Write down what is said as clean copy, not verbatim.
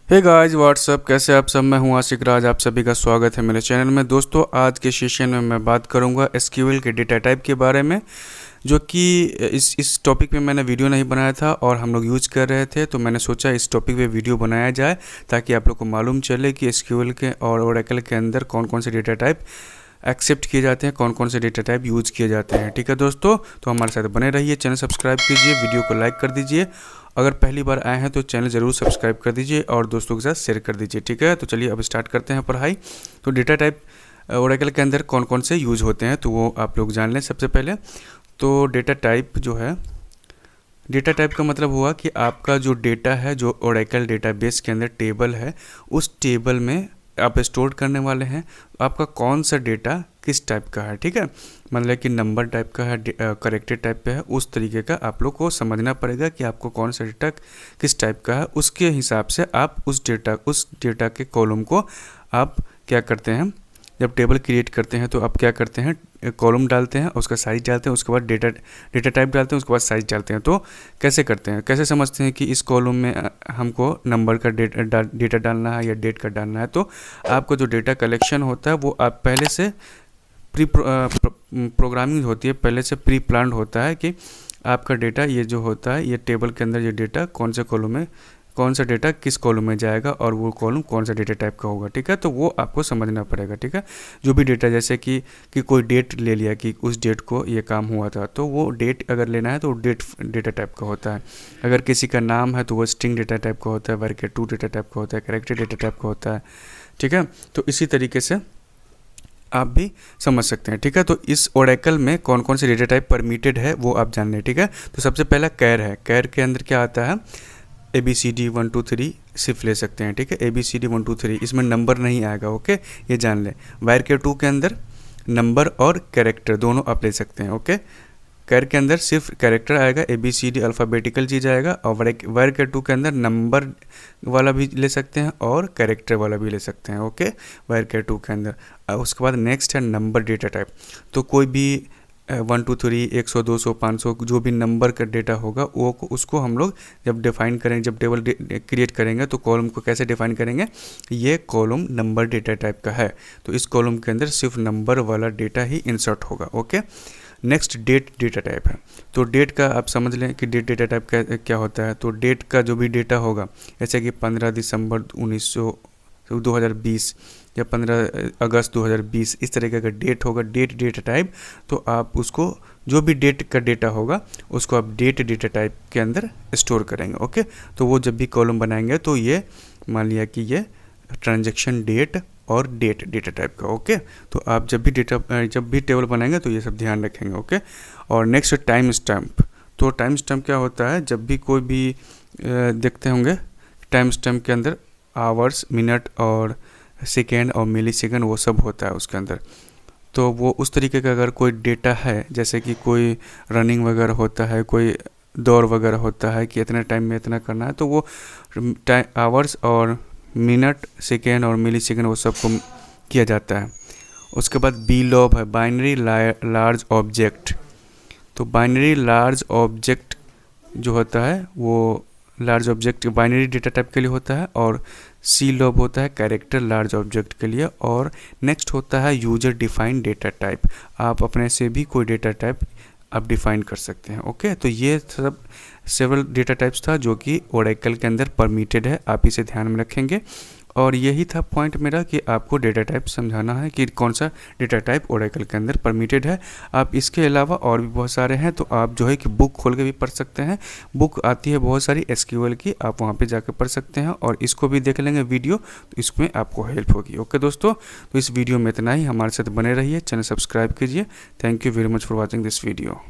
Hey guys what's up, कैसे आप सब। मैं हूं आशिक राज, आप सभी का स्वागत है मेरे चैनल में। दोस्तों, आज के सेशन में मैं बात करूंगा एसक्यूएल के डेटा टाइप के बारे में, जो कि इस टॉपिक पे मैंने वीडियो नहीं बनाया था और हम लोग यूज़ कर रहे थे, तो मैंने सोचा इस टॉपिक पे वीडियो बनाया जाए ताकि आप लोग को मालूम चले कि एसक्यूएल के और ओरेकल के अंदर कौन कौन से डेटा टाइप एक्सेप्ट किए जाते हैं, कौन कौन से डेटा टाइप यूज़ किए जाते हैं। ठीक है दोस्तों, तो हमारे साथ बने रहिए, चैनल सब्सक्राइब कीजिए, वीडियो को लाइक कर दीजिए। अगर पहली बार आए हैं तो चैनल ज़रूर सब्सक्राइब कर दीजिए और दोस्तों के साथ शेयर कर दीजिए। ठीक है, तो चलिए अब स्टार्ट करते हैं पढ़ाई। तो डेटा टाइप ओरेकल के अंदर कौन कौन से यूज़ होते हैं तो वो आप लोग जान लें। सबसे पहले तो डेटा टाइप जो है, डेटा टाइप का मतलब हुआ कि आपका जो डेटा है, जो ओरेकल डेटाबेस के अंदर टेबल है, उस टेबल में आप स्टोर करने वाले हैं, आपका कौन सा डेटा किस टाइप का है। ठीक है, मतलब कि नंबर टाइप का है, करेक्टर टाइप पे है, उस तरीके का आप लोग को समझना पड़ेगा कि आपको कौन सा डेटा किस टाइप का है। उसके हिसाब से आप उस डेटा के कॉलम को आप क्या करते हैं, जब टेबल क्रिएट करते हैं तो आप क्या करते हैं, कॉलम डालते हैं, उसका साइज डालते हैं, उसके बाद डेटा टाइप डालते हैं, उसके बाद साइज डालते हैं। तो कैसे करते हैं, कैसे समझते हैं कि इस कॉलम में हमको नंबर का डेटा डालना है या डेट का डालना है। तो आपको जो डेटा कलेक्शन होता है वो आप पहले से प्रोग्रामिंग होती है, पहले से प्री प्लान्ड होता है कि आपका डेटा ये जो होता है, ये टेबल के अंदर ये डेटा कौन से कॉलम में, कौन सा डेटा किस कॉलम में जाएगा और वो कॉलम कौन सा डेटा टाइप का होगा। ठीक है, तो वो आपको समझना पड़ेगा। ठीक है, जो भी डेटा, जैसे कि कोई डेट ले लिया कि उस डेट को ये काम हुआ था, तो वो डेट अगर लेना है तो डेट डेटा टाइप का होता है। अगर किसी का नाम है तो वो स्ट्रिंग डेटा टाइप का होता है, var2 डेटा टाइप का होता है, कैरेक्टर डेटा टाइप का होता है। ठीक है, तो इसी तरीके से आप भी समझ सकते हैं। ठीक है, तो इस ओरेकल में कौन कौन से डेटा टाइप परमिटेड है वो आप जान लें। ठीक है, तो सबसे पहला कैर है। कैर के अंदर क्या आता है, ABCD 1 2 3 सिर्फ ले सकते हैं। ठीक है, ABCD 1 2 3, इसमें नंबर नहीं आएगा। ओके, ये जान लें। var2 के अंदर नंबर और कैरेक्टर दोनों आप ले सकते हैं। ओके, कैर के अंदर सिर्फ कैरेक्टर आएगा, ABCD अल्फ़ाबेटिकल चीज़ आएगा, और var2 के अंदर नंबर वाला भी ले सकते हैं और कैरेक्टर वाला भी ले सकते हैं। ओके, var2 के अंदर। उसके बाद नेक्स्ट है नंबर डेटा टाइप। तो कोई भी 1 2 3 100 200 500 जो भी नंबर का डेटा होगा वो उसको हम लोग जब डिफ़ाइन करेंगे, जब टेबल क्रिएट करेंगे तो कॉलम को कैसे डिफ़ाइन करेंगे, ये कॉलम नंबर डेटा टाइप का है, तो इस कॉलम के अंदर सिर्फ नंबर वाला डेटा ही इंसर्ट होगा। Okay, next date data type है। तो डेट का आप समझ लें कि डेट डेटा टाइप क्या होता है। तो डेट का जो भी डेटा होगा, जैसे कि 15 दिसंबर 2020 या 15 अगस्त 2020, इस तरीके का डेट होगा, डेट डेटा टाइप। तो आप उसको, जो भी डेट का डेटा होगा उसको आप डेट डेटा टाइप के अंदर स्टोर करेंगे। ओके, तो वो जब भी कॉलम बनाएंगे तो ये मान लिया कि ये ट्रांजैक्शन डेट और डेट डेटा टाइप का। ओके, तो आप जब भी टेबल बनाएंगे तो ये सब ध्यान रखेंगे। ओके, और नेक्स्ट टाइम स्टैम्प। तो टाइम स्टैम्प क्या होता है, जब भी कोई भी देखते होंगे टाइम स्टैम्प के अंदर आवर्स, मिनट और सेकेंड और मिली सेकेंड वो सब होता है उसके अंदर। तो वो उस तरीके का अगर कोई डेटा है, जैसे कि कोई रनिंग वगैरह होता है, कोई दौड़ वगैरह होता है कि इतने टाइम में इतना करना है, तो वो आवर्स और मिनट, सेकेंड और मिली सेकेंड वो सब को किया जाता है। उसके बाद बीलॉब है, बाइनरी लार्ज ऑब्जेक्ट। तो बाइनरी लार्ज ऑब्जेक्ट जो होता है वो large object binary data type के लिए होता है, और सीलॉब होता है कैरेक्टर लार्ज ऑब्जेक्ट के लिए। और नेक्स्ट होता है यूजर डिफाइंड डेटा टाइप। आप अपने से भी कोई डेटा टाइप आप डिफाइन कर सकते हैं। ओके, तो ये सब सेवरल डेटा टाइप्स था जो कि ओरेकल के अंदर परमिटेड है, आप इसे ध्यान में रखेंगे। और यही था पॉइंट मेरा कि आपको डेटा टाइप समझाना है कि कौन सा डेटा टाइप ओरेकल के अंदर परमिटेड है। आप इसके अलावा और भी बहुत सारे हैं, तो आप जो है कि बुक खोल के भी पढ़ सकते हैं। बुक आती है बहुत सारी SQL की, आप वहाँ पे जाकर पढ़ सकते हैं और इसको भी देख लेंगे वीडियो, तो इसमें आपको हेल्प होगी। ओके दोस्तों, तो इस वीडियो में इतना ही। हमारे साथ बने रहिए, चैनल सब्सक्राइब कीजिए। Thank you very much for watching this video.